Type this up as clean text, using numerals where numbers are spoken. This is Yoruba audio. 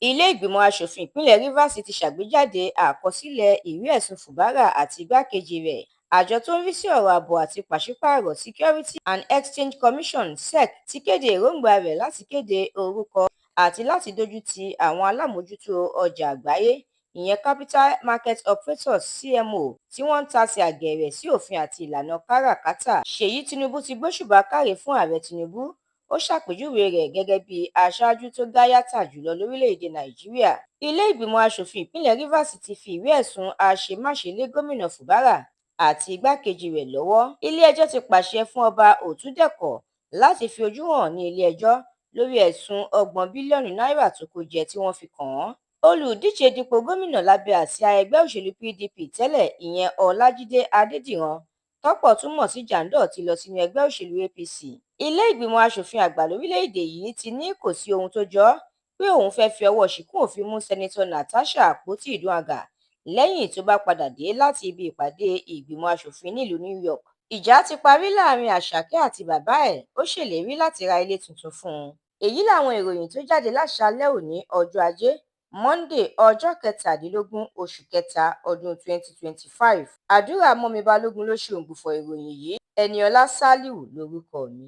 Ilé ìgbìmọ̀ aṣòfin ìpínlẹ̀ Rivers ti ṣàgbéjáde àkọsílẹ̀ ìwé ẹ̀sùn Fubara àti igbákejì rẹ̀. Àjọ tó ń rí sí ọ̀rọ̀ ààbò àti pàṣípààrọ̀ Securities and Exchange Commission (SEC) ti kéde èròǹgbà rẹ̀ láti kéde orúkọ àti láti dójú ti àwọn alámòjútó ọjà àgbáyé, ìyẹn Capital Market Operators (CMO) tí wọ́n ń tasẹ̀ àgẹ̀rẹ̀ sí òfin àti ìlànà kárà-kátà. Ṣèyí Tinubu ti gbóṣùbà káre fún Ààrẹ Tinubu. Ó ṣàpèjúwe rẹ̀ gẹ́gẹ́ bí aṣáájú tó gáyàtà jùlọ lórílẹ̀-èdè Nàìjíríà. Ilé ìgbìmọ̀ aṣòfin ìpínlẹ̀ Rivers ti fi ìwé ẹ̀sùn àṣemáṣe lé gómìnà Fubara àti igbákejì rẹ̀ lọ́wọ́. Ilé-ẹjọ́ ti pàṣẹ fún Ọba Ọ̀túndẹ̀kọ̀ láti fi ojú hàn ní ilé-ẹjọ́ lórí ẹ̀sùn ọgbọ̀n bílíọ̀nù náírà tó kó jẹ tí wọ́n fi kàn án. Olùdíje dupò gómìnà lábẹ́ àsíá ẹgbẹ́ òṣèlú PDP tẹ́lẹ̀ ìyẹn Ọlájídé Adédìran, tọ́pọ̀ tún mọ̀ sí Jandor, ti lọ sínú ẹgbẹ́ òṣèlú APC. Ilé ìgbìmọ̀ aṣòfin àgbà lórílẹ̀-èdè yìí ti ní kò sí ohun tó jọ pé òun fẹ́ fi ọwọ́ ṣìkún òfin mú Sẹ́nitọ́ Natasha Akpoti-Uduaghan lẹ́yìn tó bá padà dé láti ibi ìpàdé ìgbìmọ̀ aṣòfin nílùú New York. Ìjà ti parí láàrin Àṣàkẹ́ àti bàbá ẹ̀, ó ṣèlérí láti ra ilé tuntun fún un. Èyí làwọn ìròyìn tó jáde láṣálẹ́ òní ọjọ́ Ajé, Monday ọjọ́ 17 oṣù kẹta ọdún 2025. Àdúrà mọ́mi Balógun ló ṣe òǹgbùfọ̀ ìròyìn yìí. Ẹniọlá Sálíù lórúkọ mi.